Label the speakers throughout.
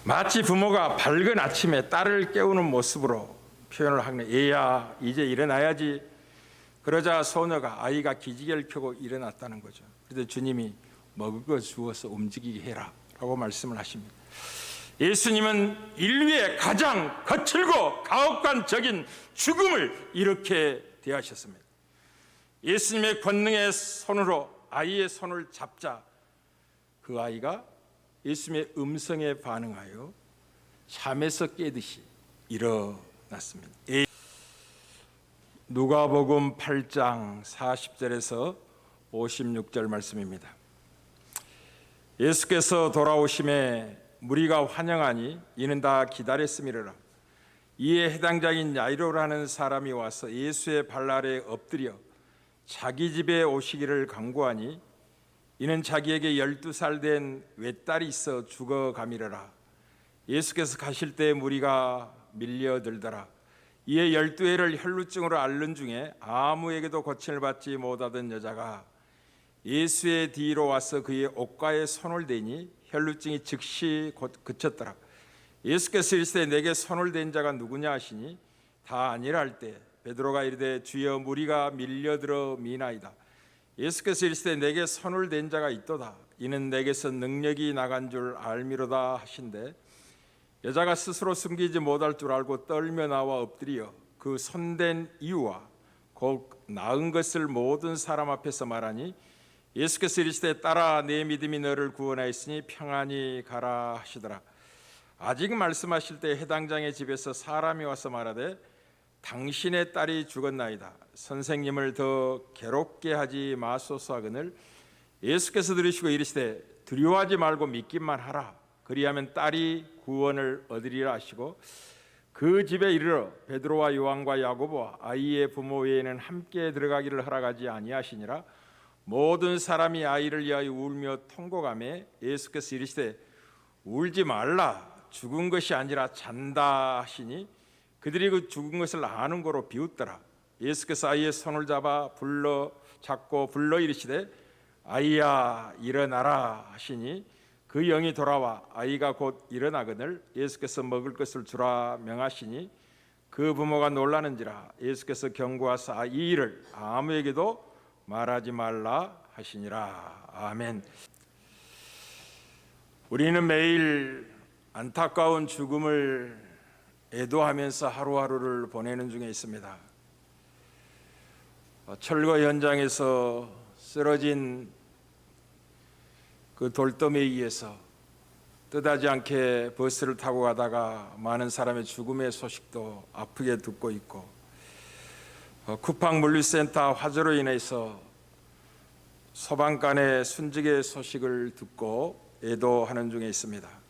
Speaker 1: 마치 부모가 밝은 아침에 딸을 깨우는 모습으로 표현을 하는, 얘야 이제 일어나야지. 그러자 소녀가, 아이가 기지개를 켜고 일어났다는 거죠. 그래서 주님이 먹을 거 주어서 움직이게 해라 라고 말씀을 하십니다. 예수님은 인류의 가장 거칠고 가혹한적인 죽음을 이렇게 대하셨습니다. 예수님의 권능의 손으로 아이의 손을 잡자 그 아이가 예수님의 음성에 반응하여 잠에서 깨듯이 일어났습니다. 누가복음 8장 40절에서 56절 말씀입니다. 예수께서 돌아오심에 무리가 환영하니 이는 다 기다렸음이로라. 이에 해당자인 야이로라는 사람이 와서 예수의 발 아래 엎드려 자기 집에 오시기를 간구하니 이는 자기에게 12살 된 외딸이 있어 죽어가미르라. 예수께서 가실 때 무리가 밀려들더라. 이에 12해를 혈루증으로 앓는 중에 아무에게도 고침을 받지 못하던 여자가 예수의 뒤로 와서 그의 옷가에 손을 대니 혈루증이 즉시 곧 그쳤더라. 예수께서 이르시되 내게 손을 댄 자가 누구냐 하시니 다 아니라 할 때 베드로가 이르되 주여 무리가 밀려들어 미나이다. 예수께서 이르시되 내게 손을 댄 자가 있도다. 이는 내게서 능력이 나간 줄 알미로다 하신대 여자가 스스로 숨기지 못할 줄 알고 떨며 나와 엎드려 그 손댄 이유와 곧 나은 것을 모든 사람 앞에서 말하니 예수께서 이르시되 딸아 내 믿음이 너를 구원하였으니 평안히 가라 하시더라. 아직 말씀하실 때 해당장의 집에서 사람이 와서 말하되 당신의 딸이 죽었나이다. 선생님을 더 괴롭게 하지 마소서 하거늘 예수께서 들으시고 이르시되 두려워하지 말고 믿기만 하라. 그리하면 딸이 구원을 얻으리라 하시고 그 집에 이르러 베드로와 요한과 야고보와 아이의 부모 외에는 함께 들어가기를 허락하지 아니하시니라. 모든 사람이 아이를 위하여 울며 통곡하매 예수께서 이르시되 울지 말라. 죽은 것이 아니라 잔다 하시니 그들이 그 죽은 것을 아는 거로 비웃더라. 예수께서 아이의 손을 잡고 불러 이르시되 아이야 일어나라 하시니 그 영이 돌아와 아이가 곧 일어나거늘 예수께서 먹을 것을 주라 명하시니 그 부모가 놀라는지라. 예수께서 경고하사 이 일을 아무에게도 말하지 말라 하시니라. 아멘. 우리는 매일 안타까운 죽음을 애도하면서 하루하루를 보내는 중에 있습니다. 철거 현장에서 쓰러진 그 돌돔에 의해서 뜻하지 않게 버스를 타고 가다가 많은 사람의 죽음의 소식도 아프게 듣고 있고 쿠팡 물류센터 화재로 인해서 소방관의 순직의 소식을 듣고 애도하는 중에 있습니다.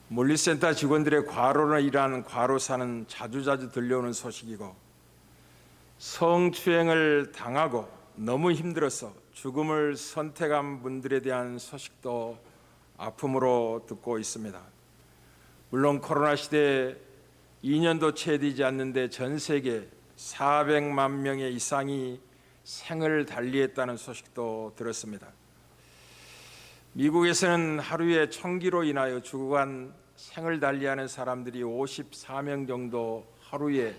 Speaker 1: 물류센터 직원들의 과로로 일하는 과로사는 자주자주 들려오는 소식이고 성추행을 당하고 너무 힘들어서 죽음을 선택한 분들에 대한 소식도 아픔으로 듣고 있습니다. 물론 코로나 시대에 2년도 채 되지 않는데 전 세계 400만 명의 이상이 생을 달리했다는 소식도 들었습니다. 미국에서는 하루에 총기로 인하여 죽어간 생을 달리하는 사람들이 54명 정도 하루에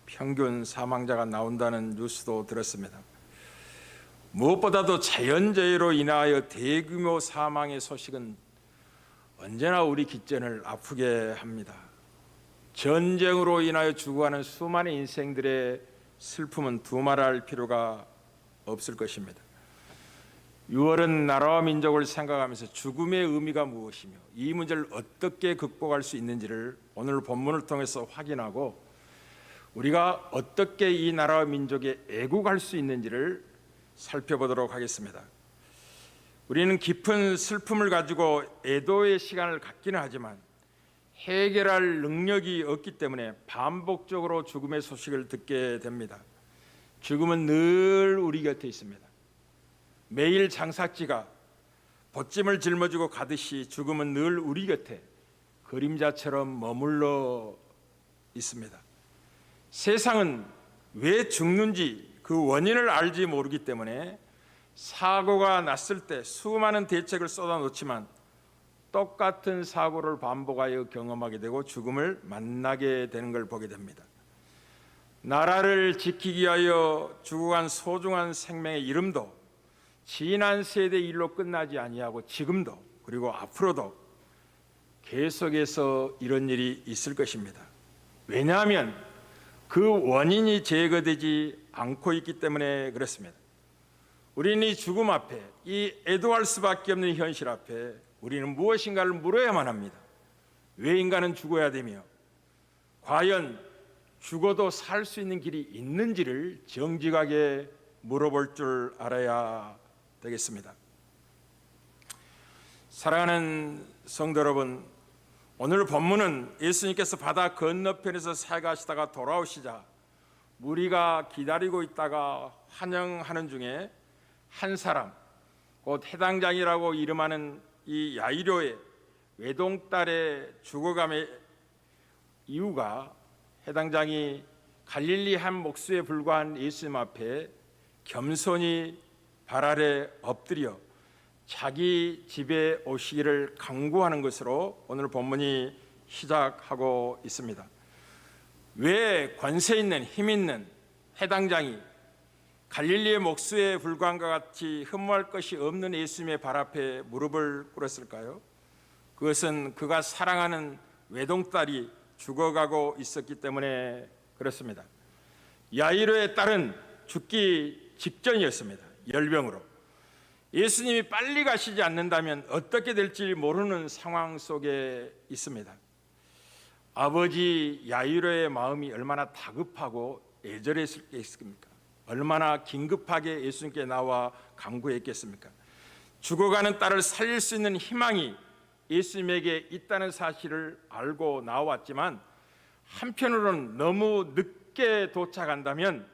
Speaker 1: 평균 사망자가 나온다는 뉴스도 들었습니다. 무엇보다도 자연재해로 인하여 대규모 사망의 소식은 언제나 우리 귓전을 아프게 합니다. 전쟁으로 인하여 죽어가는 수많은 인생들의 슬픔은 두말할 필요가 없을 것입니다. 6월은 나라와 민족을 생각하면서 죽음의 의미가 무엇이며 이 문제를 어떻게 극복할 수 있는지를 오늘 본문을 통해서 확인하고 우리가 어떻게 이 나라와 민족에 애국할 수 있는지를 살펴보도록 하겠습니다. 우리는 깊은 슬픔을 가지고 애도의 시간을 갖기는 하지만 해결할 능력이 없기 때문에 반복적으로 죽음의 소식을 듣게 됩니다. 죽음은 늘 우리 곁에 있습니다. 매일 장삭지가 보찜을 짊어지고 가듯이 죽음은 늘 우리 곁에 그림자처럼 머물러 있습니다. 세상은 왜 죽는지 그 원인을 알지 모르기 때문에 사고가 났을 때 수많은 대책을 쏟아놓지만 똑같은 사고를 반복하여 경험하게 되고 죽음을 만나게 되는 걸 보게 됩니다. 나라를 지키기 위하여 죽어간 소중한 생명의 이름도 지난 세대의 일로 끝나지 아니하고 지금도 그리고 앞으로도 계속해서 이런 일이 있을 것입니다. 왜냐하면 그 원인이 제거되지 않고 있기 때문에 그렇습니다. 우리는 이 죽음 앞에, 이 애도할 수밖에 없는 현실 앞에 우리는 무엇인가를 물어야만 합니다. 왜 인간은 죽어야 되며 과연 죽어도 살 수 있는 길이 있는지를 정직하게 물어볼 줄 알아야 되겠습니다. 사랑하는 성도 여러분, 오늘 본문은 예수님께서 바다 건너편에서 사역하시다가 돌아오시자 무리가 기다리고 있다가 환영하는 중에 한 사람, 곧 해당장이라고 이름하는 이 야이로의 외동딸의 죽어감의 이유가 해당장이 갈릴리 한 목수에 불과한 예수님 앞에 겸손히 발 아래 엎드려 자기 집에 오시기를 강구하는 것으로 오늘 본문이 시작하고 있습니다. 왜 권세 있는 힘 있는 해당장이 갈릴리의 목수에 불과한 것 같이 흠모할 것이 없는 예수님의 발 앞에 무릎을 꿇었을까요? 그것은 그가 사랑하는 외동딸이 죽어가고 있었기 때문에 그렇습니다. 야이로의 딸은 죽기 직전이었습니다. 열병으로. 예수님이 빨리 가시지 않는다면 어떻게 될지 모르는 상황 속에 있습니다. 아버지 야이로의 마음이 얼마나 다급하고 애절했겠습니까? 얼마나 긴급하게 예수님께 나와 간구했겠습니까? 죽어가는 딸을 살릴 수 있는 희망이 예수님에게 있다는 사실을 알고 나왔지만 한편으로는 너무 늦게 도착한다면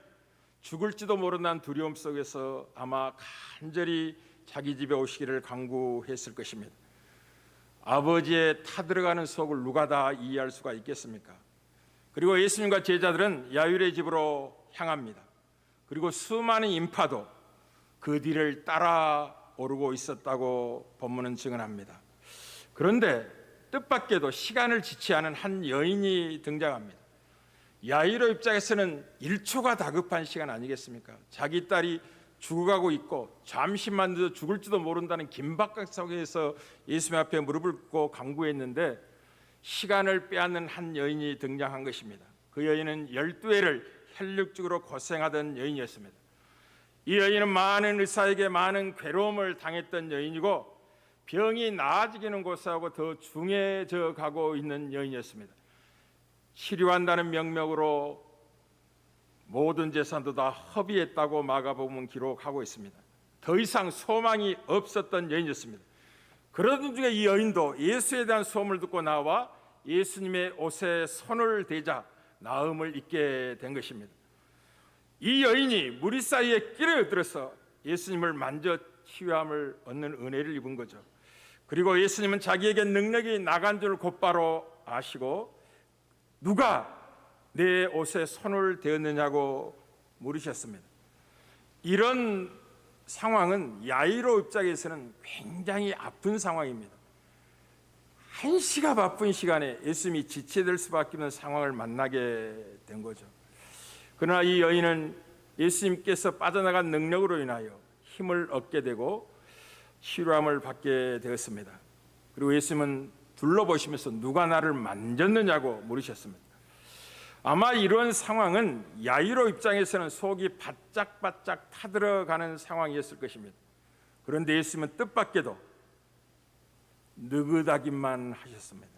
Speaker 1: 죽을지도 모른다는 두려움 속에서 아마 간절히 자기 집에 오시기를 간구했을 것입니다. 아버지의 타들어가는 속을 누가 다 이해할 수가 있겠습니까? 그리고 예수님과 제자들은 야이로의 집으로 향합니다. 그리고 수많은 인파도 그 뒤를 따라 오르고 있었다고 본문은 증언합니다. 그런데 뜻밖에도 시간을 지체 않은 한 여인이 등장합니다. 야이로 입장에서는 1초가 다급한 시간 아니겠습니까? 자기 딸이 죽어가고 있고 잠시만 더 죽을지도 모른다는 긴박감 속에서 예수님 앞에 무릎을 꿇고 간구했는데 시간을 빼앗는 한 여인이 등장한 것입니다. 그 여인은 12회를 혈육적으로 고생하던 여인이었습니다. 이 여인은 많은 의사에게 많은 괴로움을 당했던 여인이고 병이 나아지기는 고사하고 더 중해져 가고 있는 여인이었습니다. 치료한다는 명목으로 모든 재산도 다 허비했다고 마가복음은 기록하고 있습니다. 더 이상 소망이 없었던 여인이었습니다. 그러던 중에 이 여인도 예수에 대한 소문을 듣고 나와 예수님의 옷에 손을 대자 나음을 입게 된 것입니다. 이 여인이 무리 사이에 끼어들어서 예수님을 만져 치유함을 얻는 은혜를 입은 거죠. 그리고 예수님은 자기에게 능력이 나간 줄 곧바로 아시고 누가 내 옷에 손을 대었느냐고 물으셨습니다. 이런 상황은 야이로 입장에서는 굉장히 아픈 상황입니다. 한시가 바쁜 시간에 예수님이 지체될 수밖에 없는 상황을 만나게 된 거죠. 그러나 이 여인은 예수님께서 빠져나간 능력으로 인하여 힘을 얻게 되고 치료함을 받게 되었습니다. 그리고 예수님은 둘러보시면서 누가 나를 만졌느냐고 물으셨습니다. 아마 이런 상황은 야이로 입장에서는 속이 바짝바짝 타들어가는 상황이었을 것입니다. 그런데 예수님은 뜻밖에도 느긋하기만 하셨습니다.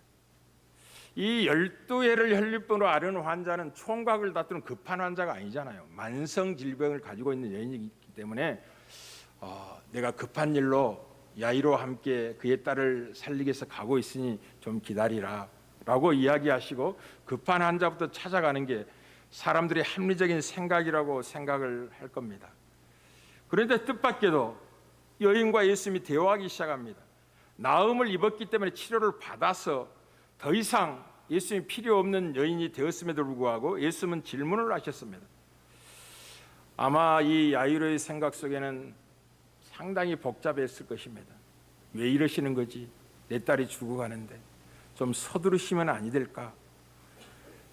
Speaker 1: 이 12회를 혈류병으로 앓은 환자는 총각을 다투는 급한 환자가 아니잖아요. 만성 질병을 가지고 있는 여인이기 때문에 내가 급한 일로 야이로와 함께 그의 딸을 살리기 위해서 가고 있으니 좀 기다리라 라고 이야기하시고 급한 환자부터 찾아가는 게 사람들의 합리적인 생각이라고 생각을 할 겁니다. 그런데 뜻밖에도 여인과 예수님이 대화하기 시작합니다. 나음을 입었기 때문에 치료를 받아서 더 이상 예수님이 필요 없는 여인이 되었음에도 불구하고 예수님은 질문을 하셨습니다. 아마 이 야이로의 생각 속에는 상당히 복잡했을 것입니다. 왜 이러시는 거지? 내 딸이 죽어가는데 좀 서두르시면 아니 될까?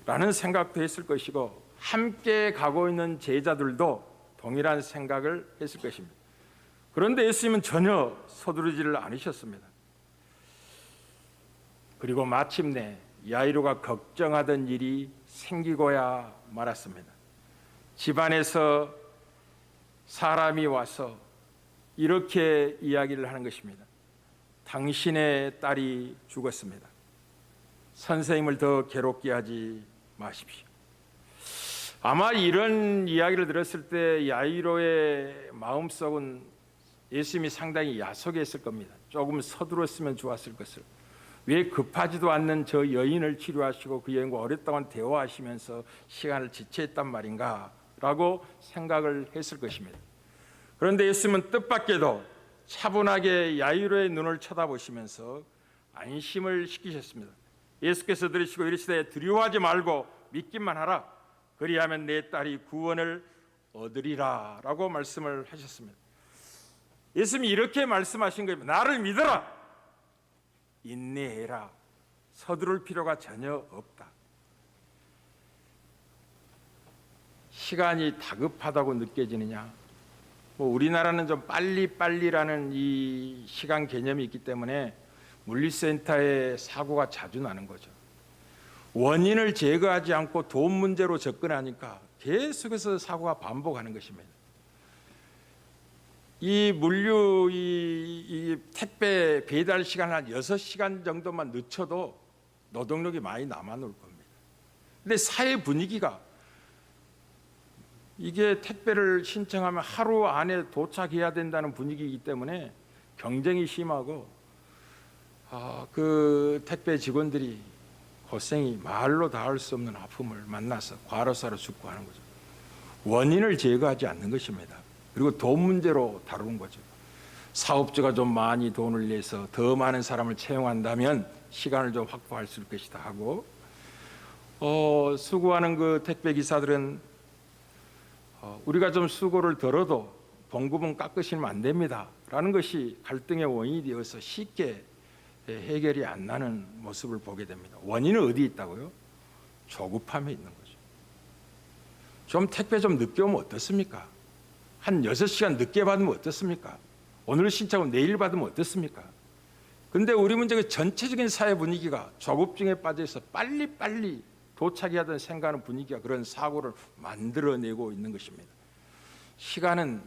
Speaker 1: 라는 생각도 했을 것이고 함께 가고 있는 제자들도 동일한 생각을 했을 것입니다. 그런데 예수님은 전혀 서두르지를 않으셨습니다. 그리고 마침내 야이로가 걱정하던 일이 생기고야 말았습니다. 집안에서 사람이 와서 이렇게 이야기를 하는 것입니다. 당신의 딸이 죽었습니다. 선생님을 더 괴롭게 하지 마십시오. 아마 이런 이야기를 들었을 때 야이로의 마음속은 예수님이 상당히 야속했을 겁니다. 조금 서두렀으면 좋았을 것을. 왜 급하지도 않는 저 여인을 치료하시고 그 여인과 오랫동안 대화하시면서 시간을 지체했단 말인가 라고 생각을 했을 것입니다. 그런데 예수님은 뜻밖에도 차분하게 야이로의 눈을 쳐다보시면서 안심을 시키셨습니다. 예수께서 들으시고 이르시되 두려워하지 말고 믿기만 하라. 그리하면 내 딸이 구원을 얻으리라 라고 말씀을 하셨습니다. 예수님이 이렇게 말씀하신 겁니다. 나를 믿어라. 인내해라. 서두를 필요가 전혀 없다. 시간이 다급하다고 느껴지느냐? 우리나라는 좀 빨리빨리라는 이 시간 개념이 있기 때문에 물리센터에 사고가 자주 나는 거죠. 원인을 제거하지 않고 돈 문제로 접근하니까 계속해서 사고가 반복하는 것입니다. 이 물류 이 택배 배달 시간을 한 6시간 정도만 늦춰도 노동력이 많이 남아놓을 겁니다. 근데 사회 분위기가 이게 택배를 신청하면 하루 안에 도착해야 된다는 분위기이기 때문에 경쟁이 심하고 그 택배 직원들이 고생이 말로 다 할 수 없는 아픔을 만나서 과로사로 죽고 하는 거죠. 원인을 제거하지 않는 것입니다. 그리고 돈 문제로 다루는 거죠. 사업주가 좀 많이 돈을 내서 더 많은 사람을 채용한다면 시간을 좀 확보할 수 있을 것이다 하고 수고하는 그 택배 기사들은 우리가 좀 수고를 덜어도 봉급은 깎으시면 안 됩니다 라는 것이 갈등의 원인이 되어서 쉽게 해결이 안 나는 모습을 보게 됩니다. 원인은 어디 있다고요? 조급함에 있는 거죠. 좀 택배 좀 늦게 오면 어떻습니까? 한 6시간 늦게 받으면 어떻습니까? 오늘 신청하고 내일 받으면 어떻습니까? 근데 우리 문제가 전체적인 사회 분위기가 조급증에 빠져서 빨리빨리 도착해야 되는 생각하는 분위기가 그런 사고를 만들어내고 있는 것입니다. 시간은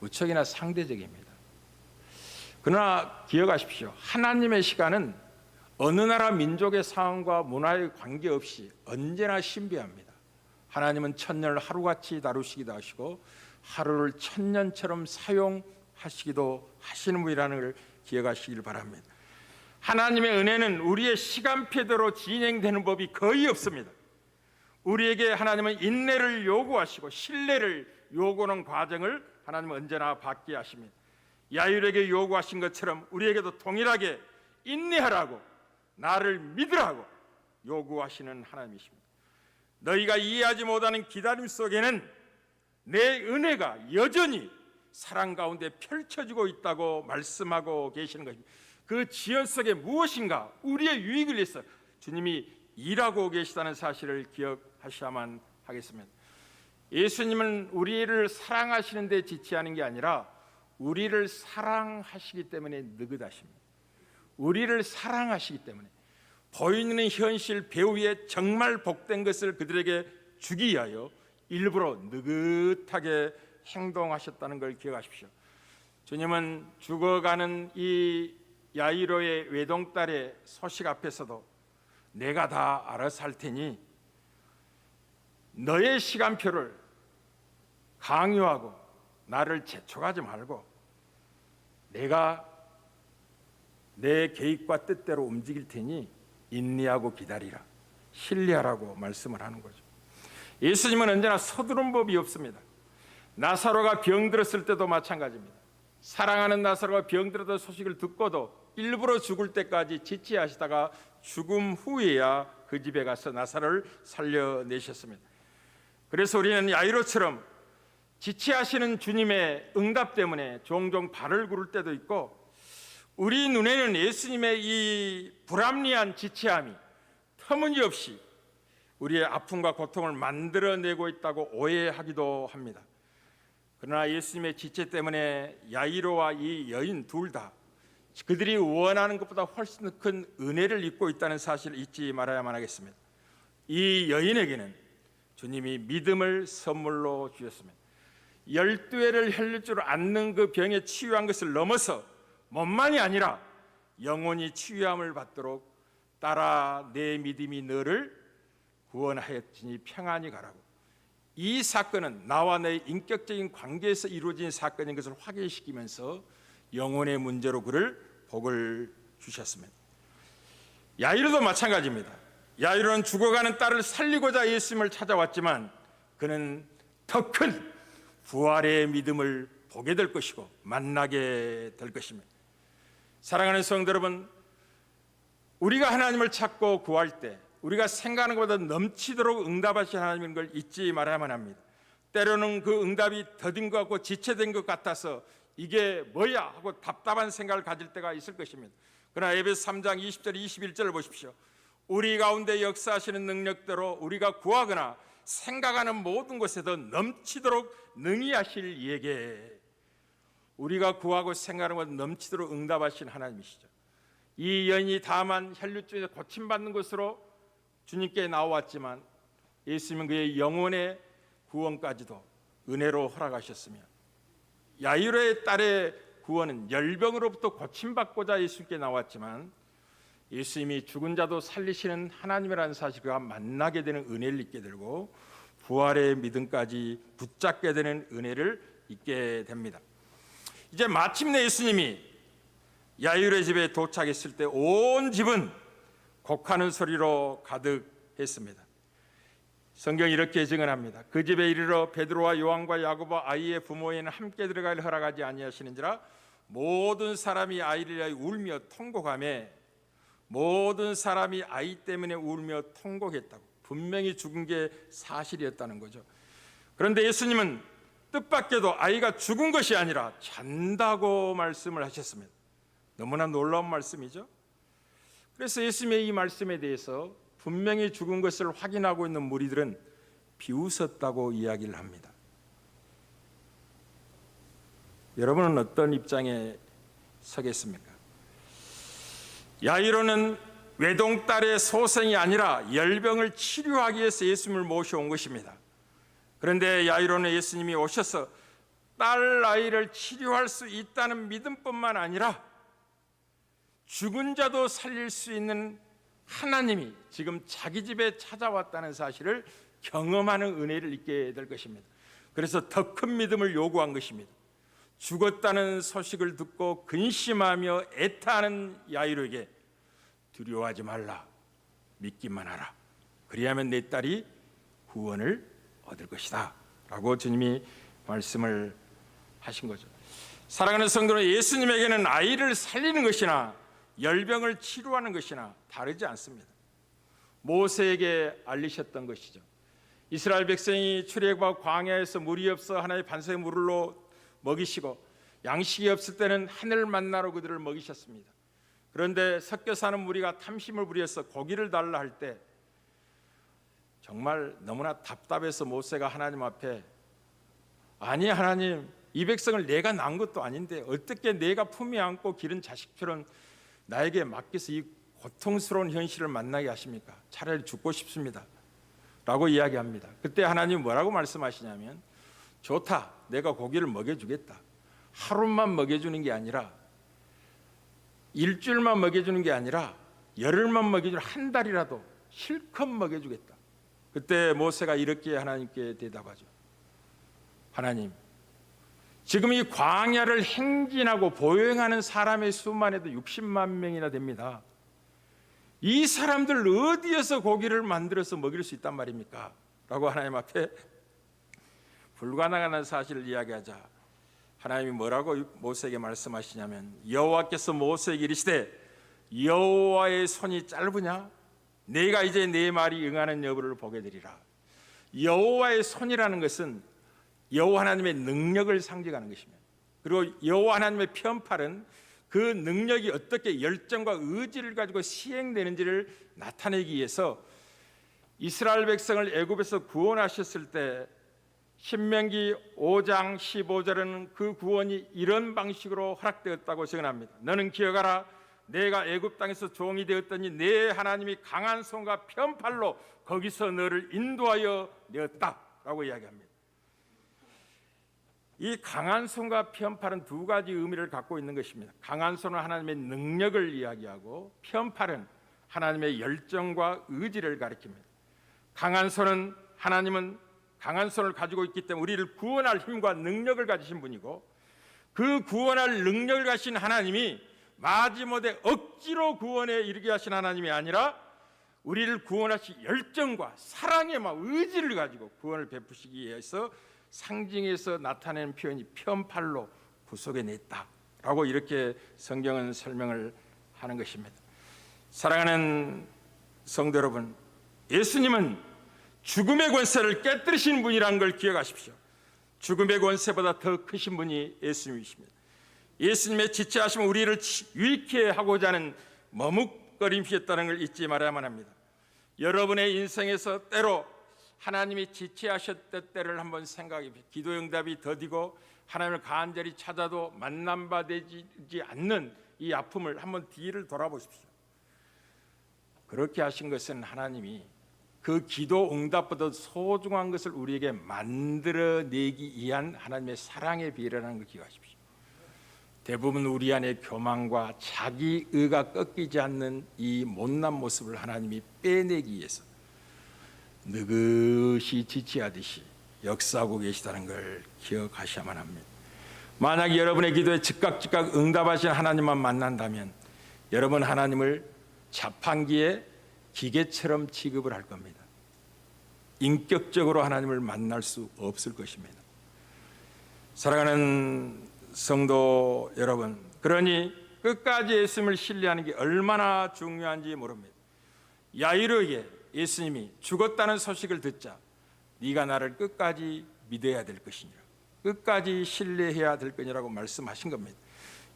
Speaker 1: 무척이나 상대적입니다. 그러나 기억하십시오. 하나님의 시간은 어느 나라 민족의 상황과 문화에 관계없이 언제나 신비합니다. 하나님은 천년을 하루같이 다루시기도 하시고 하루를 천년처럼 사용하시기도 하시는 분이라는 걸 기억하시길 바랍니다. 하나님의 은혜는 우리의 시간표대로 진행되는 법이 거의 없습니다. 우리에게 하나님은 인내를 요구하시고 신뢰를 요구하는 과정을 하나님은 언제나 받게 하십니다. 야일에게 요구하신 것처럼 우리에게도 동일하게 인내하라고 나를 믿으라고 요구하시는 하나님이십니다. 너희가 이해하지 못하는 기다림 속에는 내 은혜가 여전히 사랑 가운데 펼쳐지고 있다고 말씀하고 계시는 것입니다. 그 지연 속에 무엇인가 우리의 유익을 위해서 주님이 일하고 계시다는 사실을 기억하셔야만 하겠습니다. 예수님은 우리를 사랑하시는 데 지체하는 게 아니라 우리를 사랑하시기 때문에 느긋하십니다. 우리를 사랑하시기 때문에 보이는 현실 배후에 정말 복된 것을 그들에게 주기 위하여 일부러 느긋하게 행동하셨다는 걸 기억하십시오. 주님은 죽어가는 이 야이로의 외동딸의 소식 앞에서도 내가 다 알아서 할 테니 너의 시간표를 강요하고 나를 재촉하지 말고 내가 내 계획과 뜻대로 움직일 테니 인내하고 기다리라, 신뢰하라고 말씀을 하는 거죠. 예수님은 언제나 서두른 법이 없습니다. 나사로가 병들었을 때도 마찬가지입니다. 사랑하는 나사로가 병들었던 소식을 듣고도 일부러 죽을 때까지 지체하시다가 죽음 후에야 그 집에 가서 나사로를 살려내셨습니다. 그래서 우리는 야이로처럼 지체하시는 주님의 응답 때문에 종종 발을 구를 때도 있고 우리 눈에는 예수님의 이 불합리한 지체함이 터무니없이 우리의 아픔과 고통을 만들어내고 있다고 오해하기도 합니다. 그러나 예수님의 지체 때문에 야이로와 이 여인 둘 다 그들이 원하는 것보다 훨씬 큰 은혜를 입고 있다는 사실을 잊지 말아야만 하겠습니다. 이 여인에게는 주님이 믿음을 선물로 주셨습니다. 12회를 흘릴 줄 않는 그 병에 치유한 것을 넘어서 몸만이 아니라 영혼이 치유함을 받도록 따라 내 믿음이 너를 구원하였으니 평안히 가라고. 이 사건은 나와 내 인격적인 관계에서 이루어진 사건인 것을 확인시키면서 영혼의 문제로 그를 복을 주셨습니다. 야이로도 마찬가지입니다. 야이로는 죽어가는 딸을 살리고자 예수님을 찾아왔지만 그는 더 큰 부활의 믿음을 보게 될 것이고 만나게 될 것입니다. 사랑하는 성도 여러분, 우리가 하나님을 찾고 구할 때 우리가 생각하는 것보다 넘치도록 응답하신 하나님인 걸 잊지 말아야만 합니다. 때로는 그 응답이 더딘 것 같고 지체된 것 같아서 이게 뭐야 하고 답답한 생각을 가질 때가 있을 것입니다. 그러나 에베소 3장 20절 21절을 보십시오. 우리 가운데 역사하시는 능력대로 우리가 구하거나 생각하는 모든 것에도 넘치도록 능히 하실 이에게, 우리가 구하고 생각하는 것 넘치도록 응답하신 하나님이시죠. 이 여인이 다만 혈류증에서 고침받는 것으로 주님께 나왔지만 예수님은 그의 영혼의 구원까지도 은혜로 허락하셨으며, 야이로의 딸의 구원은 열병으로부터 고침받고자 예수님께 나왔지만 예수님이 죽은 자도 살리시는 하나님이라는 사실, 그가 만나게 되는 은혜를 잊게 되고 부활의 믿음까지 붙잡게 되는 은혜를 잊게 됩니다. 이제 마침내 예수님이 야이로의 집에 도착했을 때 온 집은 곡하는 소리로 가득했습니다. 성경이 이렇게 증언합니다. 그 집에 이르러 베드로와 요한과 야고보와 아이의 부모에는 함께 들어가기를 허락하지 아니하시는지라. 모든 사람이 아이를 위하여 울며 통곡하며, 모든 사람이 아이 때문에 울며 통곡했다고. 분명히 죽은 게 사실이었다는 거죠. 그런데 예수님은 뜻밖에도 아이가 죽은 것이 아니라 잔다고 말씀을 하셨습니다. 너무나 놀라운 말씀이죠. 그래서 예수님의 이 말씀에 대해서 분명히 죽은 것을 확인하고 있는 무리들은 비웃었다고 이야기를 합니다. 여러분은 어떤 입장에 서겠습니까? 야이로는 외동딸의 소생이 아니라 열병을 치료하기 위해서 예수님을 모셔온 것입니다. 그런데 야이로는 예수님이 오셔서 딸 아이를 치료할 수 있다는 믿음뿐만 아니라 죽은 자도 살릴 수 있는 하나님이 지금 자기 집에 찾아왔다는 사실을 경험하는 은혜를 잊게 될 것입니다. 그래서 더 큰 믿음을 요구한 것입니다. 죽었다는 소식을 듣고 근심하며 애타하는 야이로에게 두려워하지 말라, 믿기만 하라, 그리하면 내 딸이 구원을 얻을 것이다 라고 주님이 말씀을 하신 거죠. 사랑하는 성도는, 예수님에게는 아이를 살리는 것이나 열병을 치료하는 것이나 다르지 않습니다. 모세에게 알리셨던 것이죠. 이스라엘 백성이 출애굽하고 광야에서 물이 없어 하나의 반석의 물로 먹이시고, 양식이 없을 때는 하늘 만나로 그들을 먹이셨습니다. 그런데 섞여 사는 무리가 탐심을 부려서 고기를 달라 할 때 정말 너무나 답답해서 모세가 하나님 앞에, 아니 하나님, 이 백성을 내가 낳은 것도 아닌데 어떻게 내가 품에 안고 기른 자식처럼 나에게 맡겨서 이 고통스러운 현실을 만나게 하십니까? 차라리 죽고 싶습니다 라고 이야기합니다. 그때 하나님 뭐라고 말씀하시냐면, 좋다, 내가 고기를 먹여주겠다. 하루만 먹여주는 게 아니라, 일주일만 먹여주는 게 아니라 열흘만 먹여주는, 한 달이라도 실컷 먹여주겠다. 그때 모세가 이렇게 하나님께 대답하죠. 하나님, 지금 이 광야를 행진하고 보행하는 사람의 수만 해도 60만 명이나 됩니다. 이 사람들 어디에서 고기를 만들어서 먹일 수 있단 말입니까? 라고 하나님 앞에 불가능한 사실을 이야기하자 하나님이 뭐라고 모세에게 말씀하시냐면, 여호와께서 모세에게 이르시되 여호와의 손이 짧으냐? 내가 이제 내 말이 응하는 여부를 보게 되리라. 여호와의 손이라는 것은 여호와 하나님의 능력을 상징하는 것입니다. 그리고 여호와 하나님의 편팔은 그 능력이 어떻게 열정과 의지를 가지고 시행되는지를 나타내기 위해서 이스라엘 백성을 애굽에서 구원하셨을 때 신명기 5장 15절에는 그 구원이 이런 방식으로 허락되었다고 증언합니다. 너는 기억하라. 내가 애굽 땅에서 종이 되었더니 내 하나님이 강한 손과 편팔로 거기서 너를 인도하여 내었다라고 이야기합니다. 이 강한 손과 편팔은 두 가지 의미를 갖고 있는 것입니다. 강한 손은 하나님의 능력을 이야기하고 편팔은 하나님의 열정과 의지를 가리킵니다. 강한 손은 하나님은 강한 손을 가지고 있기 때문에 우리를 구원할 힘과 능력을 가지신 분이고 그 구원할 능력을 가진 하나님이 마지못해 억지로 구원에 이르게 하신 하나님이 아니라 우리를 구원하실 열정과 사랑의 의지를 가지고 구원을 베푸시기 위해서 상징에서 나타내는 표현이 편팔로 구속해냈다라고 이렇게 성경은 설명을 하는 것입니다. 사랑하는 성도 여러분, 예수님은 죽음의 권세를 깨뜨리신 분이라는 걸 기억하십시오. 죽음의 권세보다 더 크신 분이 예수님이십니다. 예수님의 지체하심은 우리를 유익해 하고자 하는 머뭇거림이었다는 걸 잊지 말아야만 합니다. 여러분의 인생에서 때로 하나님이 지체하셨던 때를 한번 생각해 보십시오. 기도 응답이 더디고 하나님을 간절히 찾아도 만남받지 않는 이 아픔을 한번 뒤를 돌아보십시오. 그렇게 하신 것은 하나님이 그 기도 응답보다 소중한 것을 우리에게 만들어내기 위한 하나님의 사랑의 비례라는 걸 기억하십시오. 대부분 우리 안에 교만과 자기의가 꺾이지 않는 이 못난 모습을 하나님이 빼내기 위해서 느긋이 지체하듯이 역사하고 계시다는 걸 기억하셔야만 합니다. 만약 여러분의 기도에 즉각 응답하신 하나님만 만난다면 여러분 하나님을 자판기에 기계처럼 취급을 할 겁니다. 인격적으로 하나님을 만날 수 없을 것입니다. 사랑하는 성도 여러분, 그러니 끝까지 예수님을 신뢰하는 게 얼마나 중요한지 모릅니다. 야이로에게 예수님이 죽었다는 소식을 듣자 네가 나를 끝까지 믿어야 될 것이니라, 끝까지 신뢰해야 될 거니라고 말씀하신 겁니다.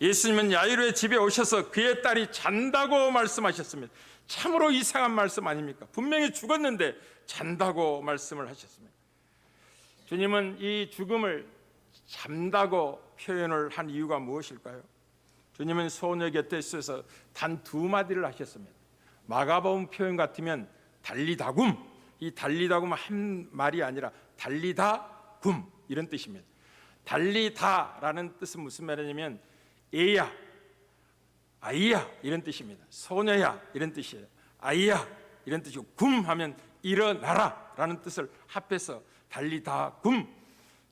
Speaker 1: 예수님은 야이로의 집에 오셔서 그의 딸이 잔다고 말씀하셨습니다. 참으로 이상한 말씀 아닙니까? 분명히 죽었는데 잔다고 말씀을 하셨습니다. 주님은 이 죽음을 잠다고 표현을 한 이유가 무엇일까요? 주님은 소녀 곁에 있어서 단 두 마디를 하셨습니다. 마가복음 표현 같으면 달리다굼, 이 달리다굼은 한 말이 아니라 달리다굼 이런 뜻입니다. 달리다라는 뜻은 무슨 말이냐면 애야, 아이야 이런 뜻입니다. 소녀야 이런 뜻이에요. 아이야 이런 뜻이고 굼 하면 일어나라 라는 뜻을 합해서 달리다굼,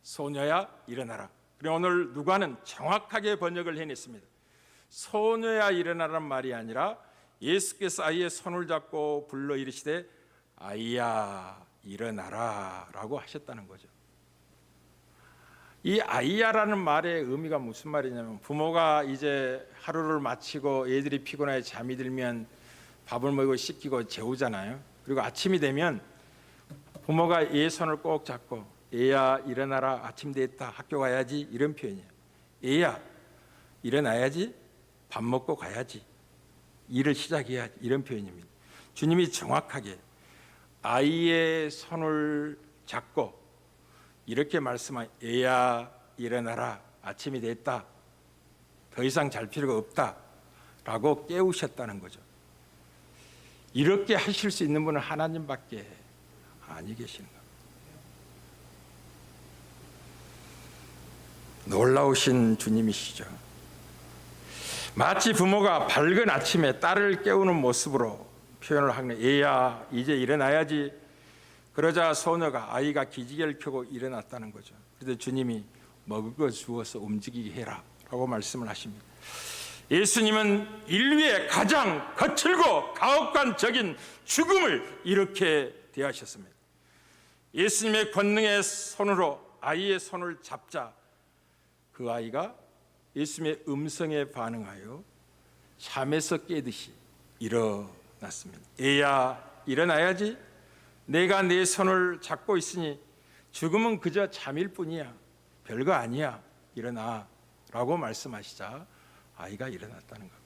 Speaker 1: 소녀야 일어나라. 그리고 오늘 누가는 정확하게 번역을 해냈습니다. 소녀야 일어나라는 말이 아니라 예수께서 아이의 손을 잡고 불러 이르시되 아이야 일어나라 라고 하셨다는 거죠. 이 아이야라는 말의 의미가 무슨 말이냐면 부모가 이제 하루를 마치고 애들이 피곤하게 잠이 들면 밥을 먹이고 씻기고 재우잖아요. 그리고 아침이 되면 부모가 얘 손을 꼭 잡고 애야 일어나라, 아침 됐다, 학교 가야지 이런 표현이에요. 애야 일어나야지, 밥 먹고 가야지, 일을 시작해야지 이런 표현입니다. 주님이 정확하게 아이의 손을 잡고 이렇게 말씀한 애야 일어나라, 아침이 됐다, 더 이상 잘 필요가 없다 라고 깨우셨다는 거죠. 이렇게 하실 수 있는 분은 하나님밖에 아니 계시는 겁니다. 놀라우신 주님이시죠. 마치 부모가 밝은 아침에 딸을 깨우는 모습으로 표현을 하는 애야 이제 일어나야지. 그러자 소녀가 아이가 기지개를 켜고 일어났다는 거죠. 그래서 주님이 먹을 거 주어서 움직이게 해라 라고 말씀을 하십니다. 예수님은 인류의 가장 거칠고 가혹한적인 죽음을 이렇게 대하셨습니다. 예수님의 권능의 손으로 아이의 손을 잡자 그 아이가 예수님의 음성에 반응하여 잠에서 깨듯이 일어났습니다. 애야 일어나야지, 내가 내 손을 잡고 있으니 죽음은 그저 잠일 뿐이야, 별거 아니야, 일어나 라고 말씀하시자 아이가 일어났다는 겁니다.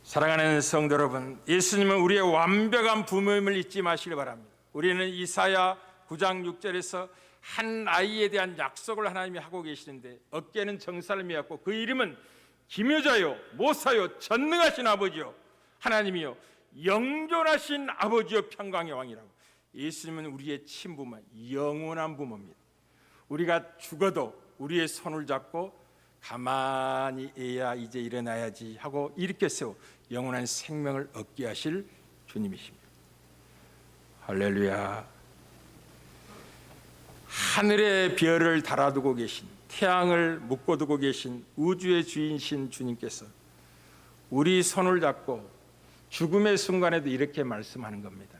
Speaker 1: 사랑하는 성도 여러분, 예수님은 우리의 완벽한 부모임을 잊지 마시기 바랍니다. 우리는 이사야 9장 6절에서 한 아이에 대한 약속을 하나님이 하고 계시는데, 어깨는 정살미였고 그 이름은 기묘자요 모사요 전능하신 아버지요 하나님이요 영존하신 아버지요 평강의 왕이라고. 예수님은 우리의 친부모, 영원한 부모입니다. 우리가 죽어도 우리의 손을 잡고 가만히 애야 이제 일어나야지 하고 일으켜 세워 영원한 생명을 얻게 하실 주님이십니다. 할렐루야. 하늘의 별을 달아두고 계신, 태양을 묶어두고 계신 우주의 주인이신 주님께서 우리 손을 잡고 죽음의 순간에도 이렇게 말씀하는 겁니다.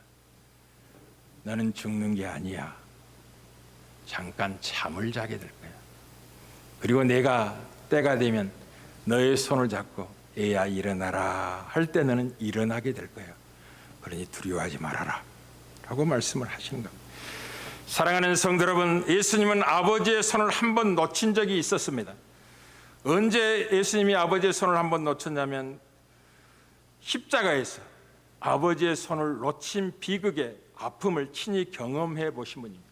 Speaker 1: 너는 죽는 게 아니야. 잠깐 잠을 자게 될 거야. 그리고 내가 때가 되면 너의 손을 잡고 애야 일어나라 할 때 너는 일어나게 될 거야. 그러니 두려워하지 말아라 라고 말씀을 하시는 겁니다. 사랑하는 성도 여러분, 예수님은 아버지의 손을 한 번 놓친 적이 있었습니다. 언제 예수님이 아버지의 손을 한 번 놓쳤냐면 십자가에서 아버지의 손을 놓친 비극의 아픔을 친히 경험해 보신 분입니다.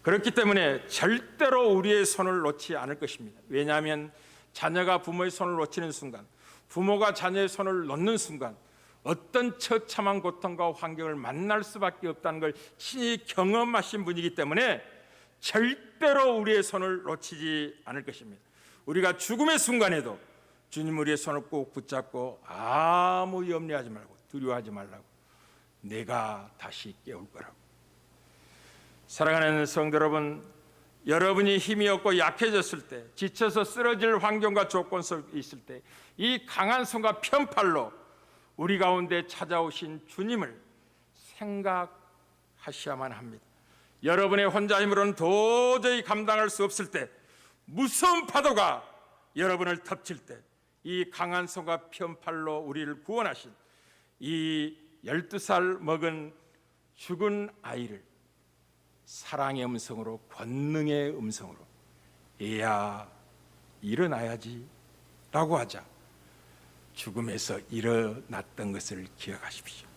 Speaker 1: 그렇기 때문에 절대로 우리의 손을 놓지 않을 것입니다. 왜냐하면 자녀가 부모의 손을 놓치는 순간, 부모가 자녀의 손을 놓는 순간 어떤 처참한 고통과 환경을 만날 수밖에 없다는 걸 친히 경험하신 분이기 때문에 절대로 우리의 손을 놓치지 않을 것입니다. 우리가 죽음의 순간에도 주님 우리의 손을 꼭 붙잡고 아무 염려하지 말고 두려워하지 말라고, 내가 다시 깨울 거라고. 사랑하는 성도 여러분, 여러분이 힘이 없고 약해졌을 때, 지쳐서 쓰러질 환경과 조건 속에 있을 때 이 강한 손과 편팔로 우리 가운데 찾아오신 주님을 생각하셔야만 합니다. 여러분의 혼자 힘으로는 도저히 감당할 수 없을 때, 무서운 파도가 여러분을 덮칠 때 이 강한 손과 편팔로 우리를 구원하신 이 12살 먹은 죽은 아이를 사랑의 음성으로, 권능의 음성으로 애야 일어나야지 라고 하자 죽음에서 일어났던 것을 기억하십시오.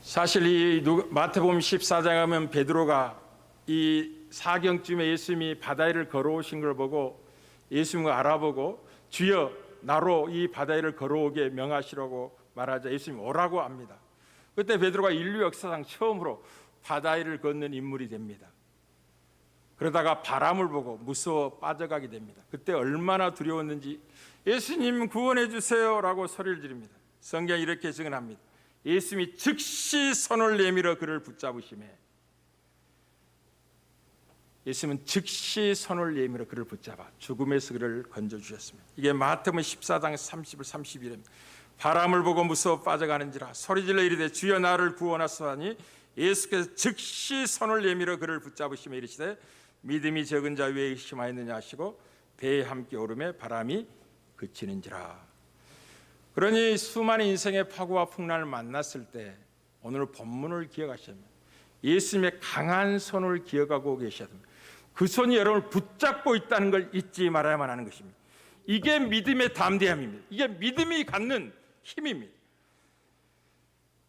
Speaker 1: 사실 이 마태복음 14장에 가면 베드로가 이 사경쯤에 예수님이 바다 위를 걸어오신 걸 보고 예수님을 알아보고 주여 나로 이 바다 위를 걸어오게 명하시라고 말하자 예수님이 오라고 합니다. 그때 베드로가 인류 역사상 처음으로 바다 위를 걷는 인물이 됩니다. 그러다가 바람을 보고 무서워 빠져가게 됩니다. 그때 얼마나 두려웠는지 예수님 구원해 주세요 라고 소리를 지릅니다. 성경이 이렇게 증언합니다. 예수님이 즉시 손을 내밀어 그를 붙잡으시매, 예수님은 즉시 손을 내밀어 그를 붙잡아 죽음에서 그를 건져주셨습니다. 이게 마태복음 14장 30을 31입니다. 바람을 보고 무서워 빠져가는지라 소리질러 이르되 주여 나를 구원하소서. 예수께서 즉시 손을 내밀어 그를 붙잡으시며 이르시되 믿음이 적은 자 왜 의심하였느냐 하시고 배에 함께 오르매 바람이 그치는지라. 그러니 수많은 인생의 파고와 풍랑을 만났을 때 오늘 본문을 기억하시면 예수님의 강한 손을 기억하고 계셔야 됩니다. 그 손이 여러분을 붙잡고 있다는 걸 잊지 말아야만 하는 것입니다. 이게 믿음의 담대함입니다. 이게 믿음이 갖는 힘입니다.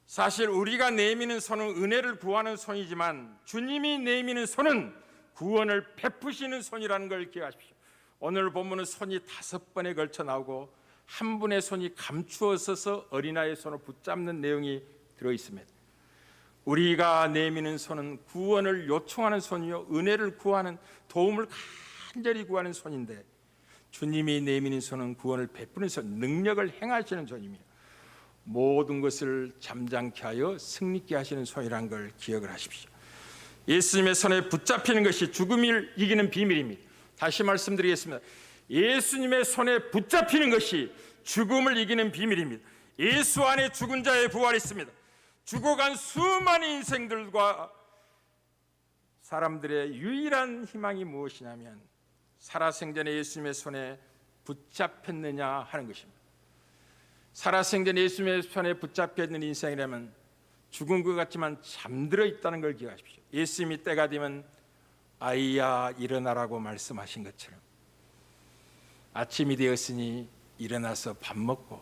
Speaker 1: 사실 우리가 내미는 손은 은혜를 구하는 손이지만 주님이 내미는 손은 구원을 베푸시는 손이라는 걸 기억하십시오. 오늘 본문은 손이 5번에 걸쳐 나오고 한 분의 손이 감추어 서서 어린아이의 손을 붙잡는 내용이 들어있습니다. 우리가 내미는 손은 구원을 요청하는 손이요 은혜를 구하는, 도움을 간절히 구하는 손인데 주님이 내미는 손은 구원을 베푸는 손, 능력을 행하시는 손입니다. 모든 것을 잠잠케 하여 승리케 하시는 손이라는 걸 기억을 하십시오. 예수님의 손에 붙잡히는 것이 죽음을 이기는 비밀입니다. 다시 말씀드리겠습니다. 예수님의 손에 붙잡히는 것이 죽음을 이기는 비밀입니다. 예수 안에 죽은 자의 부활이 있습니다. 죽어간 수많은 인생들과 사람들의 유일한 희망이 무엇이냐면 살아생전에 예수님의 손에 붙잡혔느냐 하는 것입니다. 살아생전에 예수님의 손에 붙잡혀 있는 인생이라면 죽은 것 같지만 잠들어 있다는 걸 기억하십시오. 예수님이 때가 되면 아이야 일어나라고 말씀하신 것처럼 아침이 되었으니 일어나서 밥 먹고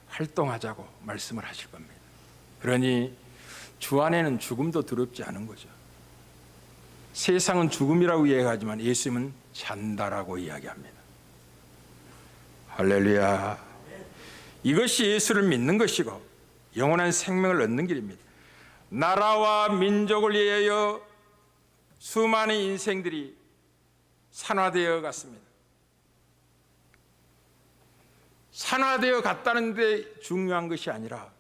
Speaker 1: 활동하자고 말씀을 하실 겁니다. 그러니 주 안에는 죽음도 두렵지 않은 거죠. 세상은 죽음이라고 이야기하지만 예수님은 잔다라고 이야기합니다. 할렐루야. 이것이 예수를 믿는 것이고 영원한 생명을 얻는 길입니다. 나라와 민족을 위하여 수많은 인생들이 산화되어 갔습니다. 산화되어 갔다는 데 중요한 것이 아니라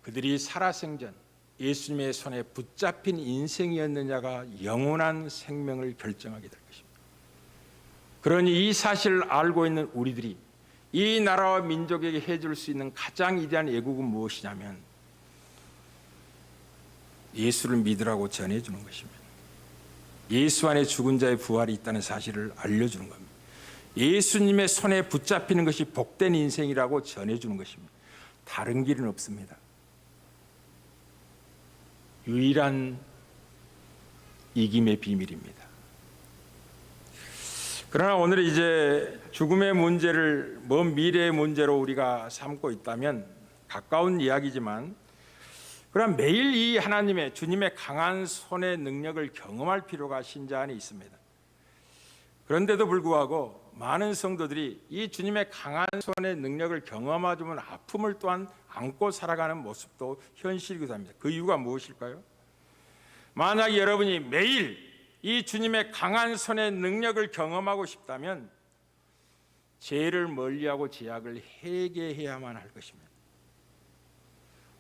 Speaker 1: 그들이 살아생전 예수님의 손에 붙잡힌 인생이었느냐가 영원한 생명을 결정하게 될 것입니다. 그러니 이 사실을 알고 있는 우리들이 이 나라와 민족에게 해줄 수 있는 가장 위대한 애국은 무엇이냐면 예수를 믿으라고 전해주는 것입니다. 예수 안에 죽은 자의 부활이 있다는 사실을 알려주는 겁니다. 예수님의 손에 붙잡히는 것이 복된 인생이라고 전해주는 것입니다. 다른 길은 없습니다. 유일한 이김의 비밀입니다. 그러나 오늘 이제 죽음의 문제를 먼 미래의 문제로 우리가 삼고 있다면 가까운 이야기지만 그러나 매일 이 하나님의 주님의 강한 손의 능력을 경험할 필요가 신자 안에 있습니다. 그런데도 불구하고 많은 성도들이 이 주님의 강한 손의 능력을 경험하지만 아픔을 또한 안고 살아가는 모습도 현실이기도 합니다. 그 이유가 무엇일까요? 만약 여러분이 매일 이 주님의 강한 손의 능력을 경험하고 싶다면 죄를 멀리하고 죄악을 회개해야만 할 것입니다.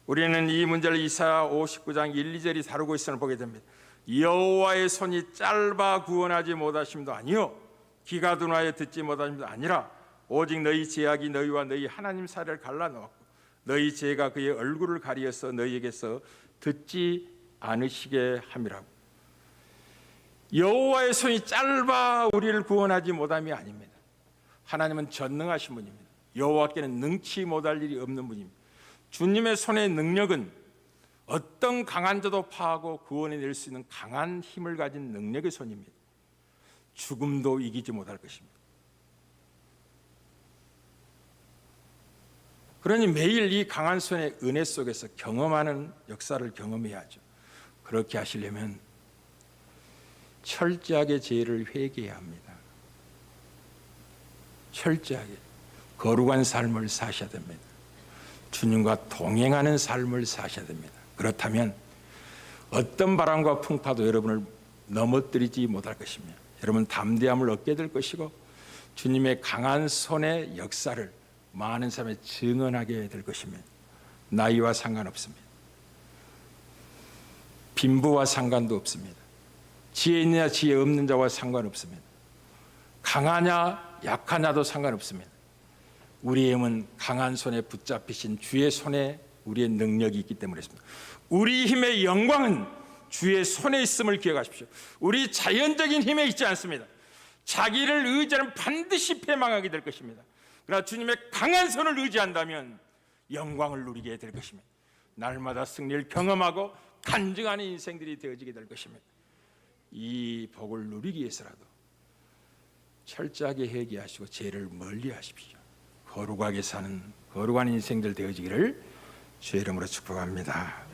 Speaker 1: 우리는 이 문제를 이사야 59장 1, 2절이 다루고 있음을 보게 됩니다. 여호와의 손이 짧아 구원하지 못하심도 아니요 귀가 둔하여 듣지 못하심도 아니라 오직 너희 죄악이 너희와 너희 하나님 사이를 갈라놓았고 너희 죄가 그의 얼굴을 가리어서 너희에게서 듣지 않으시게 함이라고. 여호와의 손이 짧아 우리를 구원하지 못함이 아닙니다. 하나님은 전능하신 분입니다. 여호와께는 능치 못할 일이 없는 분입니다. 주님의 손의 능력은 어떤 강한 자도 파하고 구원해낼 수 있는 강한 힘을 가진 능력의 손입니다. 죽음도 이기지 못할 것입니다. 그러니 매일 이 강한 손의 은혜 속에서 경험하는 역사를 경험해야죠. 그렇게 하시려면 철저하게 죄를 회개해야 합니다. 철저하게 거룩한 삶을 사셔야 됩니다. 주님과 동행하는 삶을 사셔야 됩니다. 그렇다면 어떤 바람과 풍파도 여러분을 넘어뜨리지 못할 것입니다. 여러분 담대함을 얻게 될 것이고 주님의 강한 손의 역사를 많은 사람에 증언하게 될 것입니다. 나이와 상관없습니다. 빈부와 상관도 없습니다. 지혜 있느냐 지혜 없는 자와 상관없습니다. 강하냐 약하냐도 상관없습니다. 우리의 힘은 강한 손에 붙잡히신 주의 손에 우리의 능력이 있기 때문에 그렇습니다. 우리 힘의 영광은 주의 손에 있음을 기억하십시오. 우리 자연적인 힘에 있지 않습니다. 자기를 의지하는 반드시 패망하게 될 것입니다. 그러나 주님의 강한 손을 의지한다면 영광을 누리게 될 것입니다. 날마다 승리를 경험하고 간증하는 인생들이 되어지게 될 것입니다. 이 복을 누리기 위해서라도 철저하게 회개하시고 죄를 멀리하십시오. 거룩하게 사는 거룩한 인생들 되어지기를 주의 이름으로 축복합니다.